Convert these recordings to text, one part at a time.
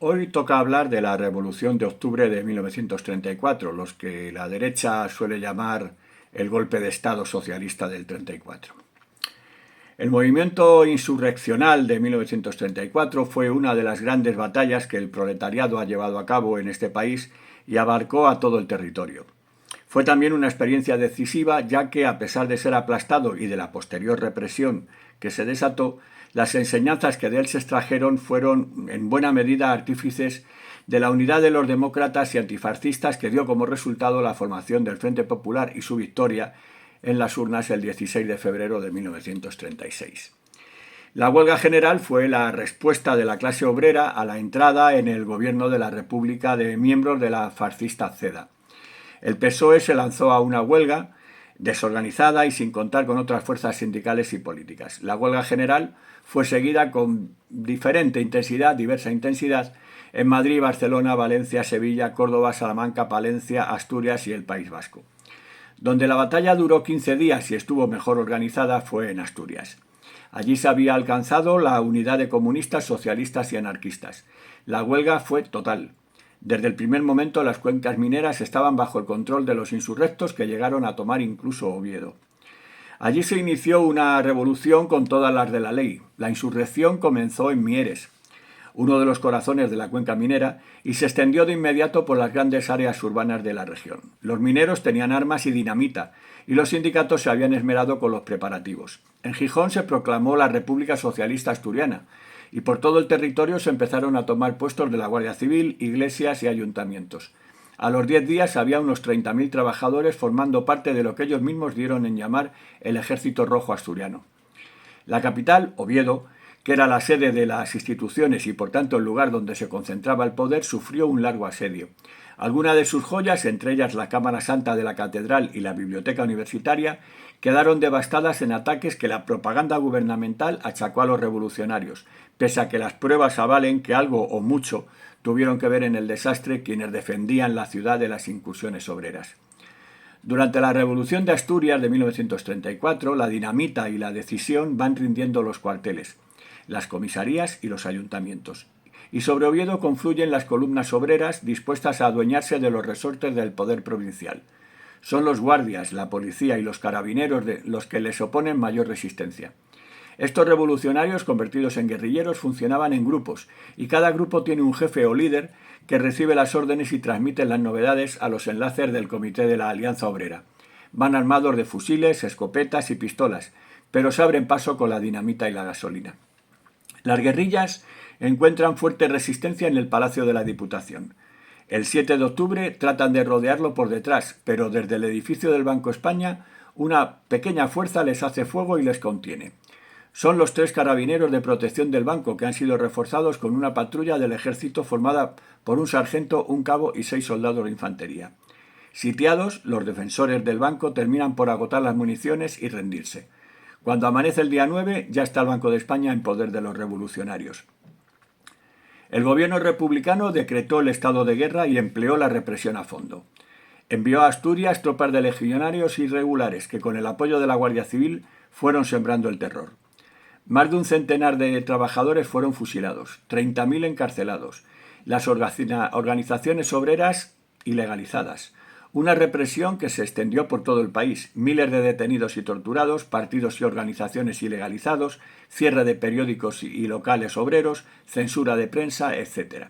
Hoy toca hablar de la Revolución de Octubre de 1934, los que la derecha suele llamar el golpe de Estado socialista del 34. El movimiento insurreccional de 1934 fue una de las grandes batallas que el proletariado ha llevado a cabo en este país y abarcó a todo el territorio. Fue también una experiencia decisiva, ya que, a pesar de ser aplastado y de la posterior represión que se desató, las enseñanzas que de él se extrajeron fueron en buena medida artífices de la unidad de los demócratas y antifascistas que dio como resultado la formación del Frente Popular y su victoria en las urnas el 16 de febrero de 1936. La huelga general fue la respuesta de la clase obrera a la entrada en el gobierno de la República de miembros de la fascista CEDA. El PSOE se lanzó a una huelga desorganizada y sin contar con otras fuerzas sindicales y políticas. La huelga general fue seguida con diversa intensidad, en Madrid, Barcelona, Valencia, Sevilla, Córdoba, Salamanca, Palencia, Asturias y el País Vasco. Donde la batalla duró 15 días y estuvo mejor organizada fue en Asturias. Allí se había alcanzado la unidad de comunistas, socialistas y anarquistas. La huelga fue total. Desde el primer momento las cuencas mineras estaban bajo el control de los insurrectos que llegaron a tomar incluso Oviedo. Allí se inició una revolución con todas las de la ley. La insurrección comenzó en Mieres, uno de los corazones de la cuenca minera, y se extendió de inmediato por las grandes áreas urbanas de la región. Los mineros tenían armas y dinamita, y los sindicatos se habían esmerado con los preparativos. En Gijón se proclamó la República Socialista Asturiana, y por todo el territorio se empezaron a tomar puestos de la Guardia Civil, iglesias y ayuntamientos. A los 10 días había unos 30.000 trabajadores formando parte de lo que ellos mismos dieron en llamar el Ejército Rojo Asturiano. La capital, Oviedo, que era la sede de las instituciones y por tanto el lugar donde se concentraba el poder, sufrió un largo asedio. Algunas de sus joyas, entre ellas la Cámara Santa de la Catedral y la Biblioteca Universitaria, quedaron devastadas en ataques que la propaganda gubernamental achacó a los revolucionarios, pese a que las pruebas avalen que algo o mucho tuvieron que ver en el desastre quienes defendían la ciudad de las incursiones obreras. Durante la Revolución de Asturias de 1934, la dinamita y la decisión van rindiendo los cuarteles, las comisarías y los ayuntamientos. Y sobre Oviedo confluyen las columnas obreras dispuestas a adueñarse de los resortes del poder provincial. Son los guardias, la policía y los carabineros los que les oponen mayor resistencia. Estos revolucionarios convertidos en guerrilleros funcionaban en grupos y cada grupo tiene un jefe o líder que recibe las órdenes y transmite las novedades a los enlaces del Comité de la Alianza Obrera. Van armados de fusiles, escopetas y pistolas, pero se abren paso con la dinamita y la gasolina. Las guerrillas encuentran fuerte resistencia en el Palacio de la Diputación. El 7 de octubre tratan de rodearlo por detrás, pero desde el edificio del Banco España una pequeña fuerza les hace fuego y les contiene. Son los 3 carabineros de protección del banco que han sido reforzados con una patrulla del ejército formada por un sargento, un cabo y 6 soldados de infantería. Sitiados, los defensores del banco terminan por agotar las municiones y rendirse. Cuando amanece el día 9, ya está el Banco de España en poder de los revolucionarios. El gobierno republicano decretó el estado de guerra y empleó la represión a fondo. Envió a Asturias tropas de legionarios irregulares que, con el apoyo de la Guardia Civil, fueron sembrando el terror. Más de un centenar de trabajadores fueron fusilados, 30.000 encarcelados, las organizaciones obreras ilegalizadas. Una represión que se extendió por todo el país, miles de detenidos y torturados, partidos y organizaciones ilegalizados, cierre de periódicos y locales obreros, censura de prensa, etc.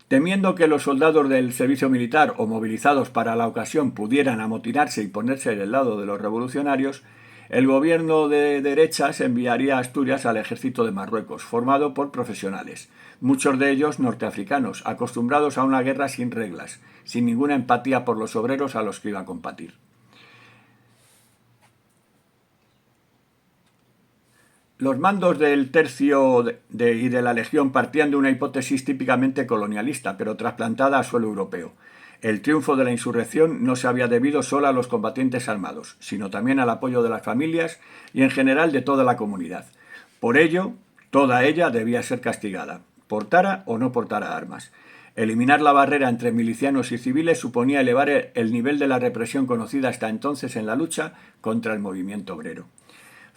Temiendo que los soldados del servicio militar o movilizados para la ocasión pudieran amotinarse y ponerse del lado de los revolucionarios, el gobierno de derechas enviaría a Asturias al ejército de Marruecos, formado por profesionales, muchos de ellos norteafricanos, acostumbrados a una guerra sin reglas, sin ninguna empatía por los obreros a los que iba a combatir. Los mandos del tercio y de la legión partían de una hipótesis típicamente colonialista, pero trasplantada a suelo europeo. El triunfo de la insurrección no se había debido solo a los combatientes armados, sino también al apoyo de las familias y en general de toda la comunidad. Por ello, toda ella debía ser castigada, portara o no portara armas. Eliminar la barrera entre milicianos y civiles suponía elevar el nivel de la represión conocida hasta entonces en la lucha contra el movimiento obrero.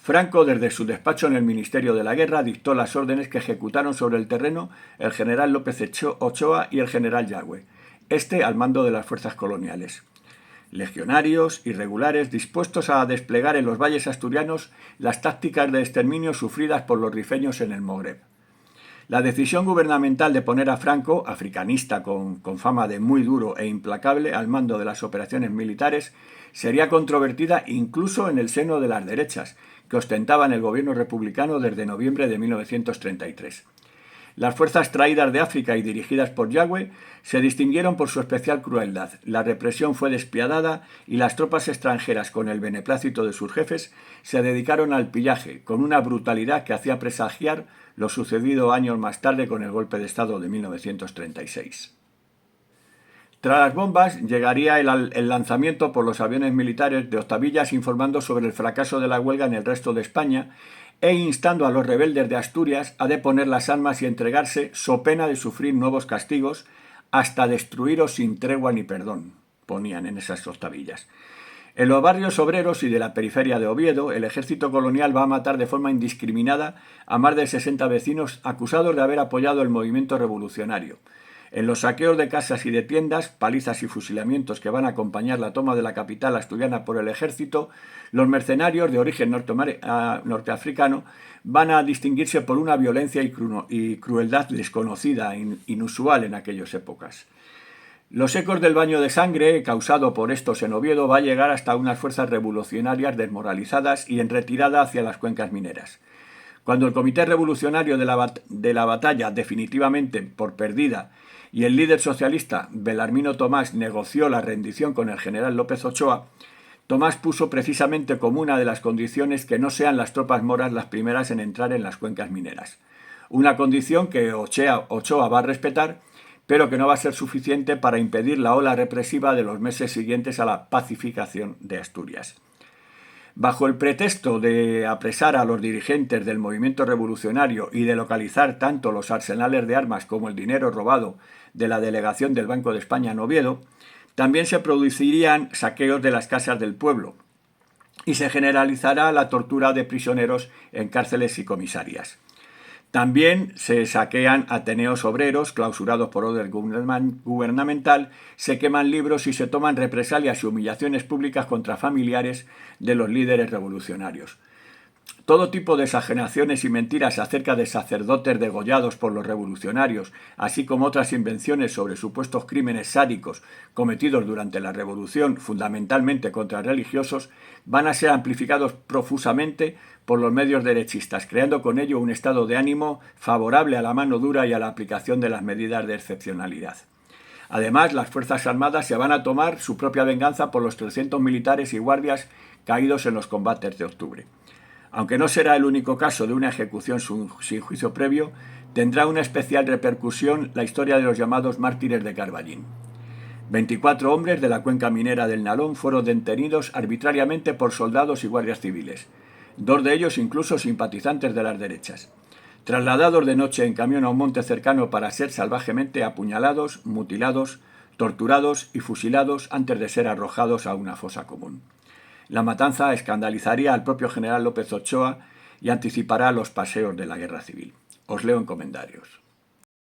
Franco, desde su despacho en el Ministerio de la Guerra, dictó las órdenes que ejecutaron sobre el terreno el general López Ochoa y el general Yagüe, este al mando de las fuerzas coloniales. Legionarios irregulares dispuestos a desplegar en los valles asturianos las tácticas de exterminio sufridas por los rifeños en el Magreb. La decisión gubernamental de poner a Franco, africanista con fama de muy duro e implacable, al mando de las operaciones militares, sería controvertida incluso en el seno de las derechas, que ostentaban el gobierno republicano desde noviembre de 1933. Las fuerzas traídas de África y dirigidas por Yagüe se distinguieron por su especial crueldad. La represión fue despiadada y las tropas extranjeras, con el beneplácito de sus jefes, se dedicaron al pillaje, con una brutalidad que hacía presagiar lo sucedido años más tarde con el golpe de Estado de 1936. Tras las bombas llegaría el lanzamiento por los aviones militares de octavillas informando sobre el fracaso de la huelga en el resto de España e instando a los rebeldes de Asturias a deponer las armas y entregarse so pena de sufrir nuevos castigos hasta destruiros sin tregua ni perdón, ponían en esas octavillas. En los barrios obreros y de la periferia de Oviedo, el ejército colonial va a matar de forma indiscriminada a más de 60 vecinos acusados de haber apoyado el movimiento revolucionario. En los saqueos de casas y de tiendas, palizas y fusilamientos que van a acompañar la toma de la capital asturiana por el ejército, los mercenarios de origen norteafricano van a distinguirse por una violencia y crueldad desconocida, inusual en aquellas épocas. Los ecos del baño de sangre causado por estos en Oviedo va a llegar hasta unas fuerzas revolucionarias desmoralizadas y en retirada hacia las cuencas mineras. Cuando el Comité Revolucionario de la Batalla, definitivamente por perdida, y el líder socialista Belarmino Tomás negoció la rendición con el general López Ochoa, Tomás puso precisamente como una de las condiciones que no sean las tropas moras las primeras en entrar en las cuencas mineras. Una condición que Ochoa va a respetar, pero que no va a ser suficiente para impedir la ola represiva de los meses siguientes a la pacificación de Asturias. Bajo el pretexto de apresar a los dirigentes del movimiento revolucionario y de localizar tanto los arsenales de armas como el dinero robado de la delegación del Banco de España en Oviedo, también se producirían saqueos de las casas del pueblo y se generalizará la tortura de prisioneros en cárceles y comisarias. También se saquean ateneos obreros clausurados por orden gubernamental, se queman libros y se toman represalias y humillaciones públicas contra familiares de los líderes revolucionarios. Todo tipo de exageraciones y mentiras acerca de sacerdotes degollados por los revolucionarios, así como otras invenciones sobre supuestos crímenes sádicos cometidos durante la revolución, fundamentalmente contra religiosos, van a ser amplificados profusamente por los medios derechistas, creando con ello un estado de ánimo favorable a la mano dura y a la aplicación de las medidas de excepcionalidad. Además, las Fuerzas Armadas se van a tomar su propia venganza por los 300 militares y guardias caídos en los combates de octubre. Aunque no será el único caso de una ejecución sin juicio previo, tendrá una especial repercusión la historia de los llamados mártires de Carballín. 24 hombres de la cuenca minera del Nalón fueron detenidos arbitrariamente por soldados y guardias civiles, 2 de ellos incluso simpatizantes de las derechas, trasladados de noche en camión a un monte cercano para ser salvajemente apuñalados, mutilados, torturados y fusilados antes de ser arrojados a una fosa común. La matanza escandalizaría al propio general López Ochoa y anticipará los paseos de la guerra civil. Os leo en comentarios.